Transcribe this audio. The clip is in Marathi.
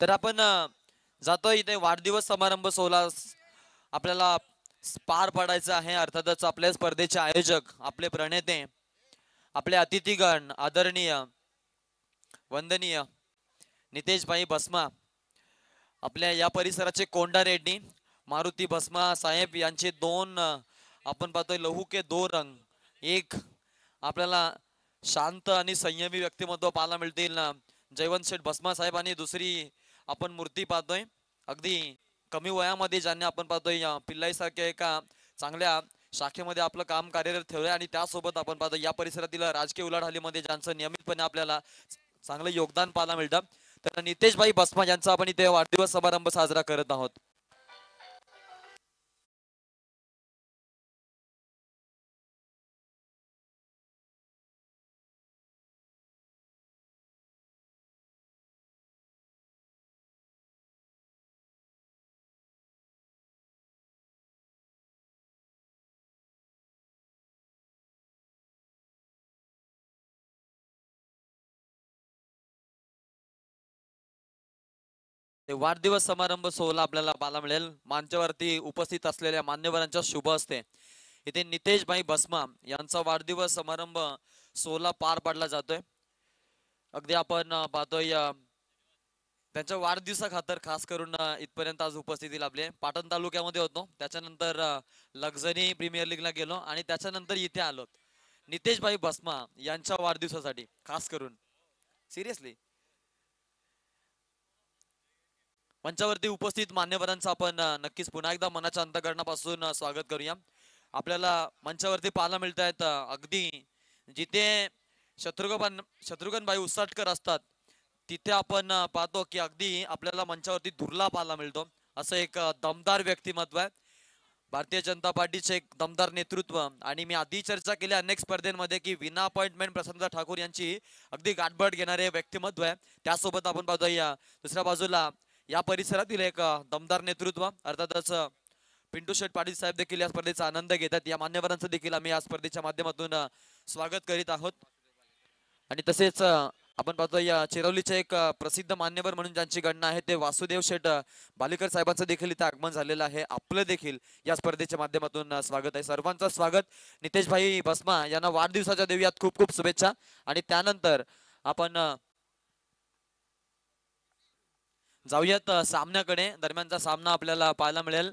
तर आपण जातोय इथे वाढदिवस समारंभ सोहळा आपल्याला पार पाडायचा आहे. अर्थातच आपल्या स्पर्धेचे आयोजक, आपले प्रणेते, आपले अतिथीगण, आदरणीय वंदनीय नितेशभाई भस्मा, आपल्या या परिसराचे कोंडा रेड्डी, मारुती भस्मा साहेब यांचे दोन आपण पाहतोय लहुके दो रंग, एक आपल्याला शांत आणि संयमी व्यक्तिमत्व पाहायला मिळतील जयवंत शेठ भस्मा साहेब, आणि दुसरी आपण मूर्ती पाहतोय अगदी कमी वयामध्ये ज्यांनी आपण पाहतोय पिल्लाईसारख्या एका चांगल्या शाखेमध्ये आपलं काम कार्यरत ठेवलंय, आणि त्यासोबत आपण पाहतो या परिसरातील राजकीय उलाढालीमध्ये ज्यांचं नियमितपणे आपल्याला चांगलं योगदान पाहायला मिळतं. तर नितेशभाई भस्मा यांचा आपण इथे वाढदिवस समारंभ साजरा करत आहोत. ते वाढदिवस समारंभ सोहळा आपल्याला पाहायला मिळेल. मंचावरती उपस्थित असलेल्या मान्यवरांच्या शुभ हस्ते इथे नितेशभाई भस्मा यांचा वाढदिवस समारंभ सोहळा पार पाडला जातोय. अगदी आपण पाहतोय त्यांच्या वाढदिवसा खातर खास करून इथपर्यंत आज उपस्थिती लाभले. पाटण तालुक्यामध्ये होतो, त्याच्यानंतर लक्झरी प्रीमियर लीगला गेलो आणि त्याच्यानंतर इथे आलो नितेशभाई भस्मा यांच्या वाढदिवसासाठी खास करून. सिरियसली मंचावरती उपस्थित मान्यवरांचं आपण नक्कीच पुन्हा एकदा मनाच्या अंतःकरणापासून स्वागत करूया. आपल्याला मंचावरती पाहायला मिळत आहेत अगदी जिथे शत्रुघ्नभाई उसाटकर असतात तिथे आपण पाहतो की अगदी आपल्याला मंचावरती धुरला पाहायला मिळतो. असं एक दमदार व्यक्तिमत्व आहे भारतीय जनता पार्टीचे, एक दमदार नेतृत्व. आणि मी आधी चर्चा केली अनेक स्पर्धेमध्ये की विना अपॉइंटमेंट प्रसन्न ठाकूर यांची अगदी गाठभट घेणारे व्यक्तिमत्व आहे. त्यासोबत आपण पाहतो या दुसऱ्या बाजूला या परिसरातील एक दमदार नेतृत्व, अर्थातच पिंटू शेठ पाटील साहेब देखील या स्पर्धेचा आनंद घेतात. या मान्यवरांचं देखील आम्ही या स्पर्धेच्या माध्यमातून स्वागत करीत आहोत. आणि तसेच आपण पाहतो या चिरवलीचे एक प्रसिद्ध मान्यवर म्हणून ज्यांची गणना आहे ते वासुदेव शेठ बालेकर साहेबांचं देखील इथे आगमन झालेलं आहे. आपलं देखील या स्पर्धेच्या माध्यमातून स्वागत आहे. सर्वांचं स्वागत. नितेशभाई भस्मा यांना वाढदिवसाच्या देऊयात खूप खूप शुभेच्छा. आणि त्यानंतर आपण जाऊयात सामन्याकडे. दरम्यानचा सामना आपल्याला पाहायला मिळेल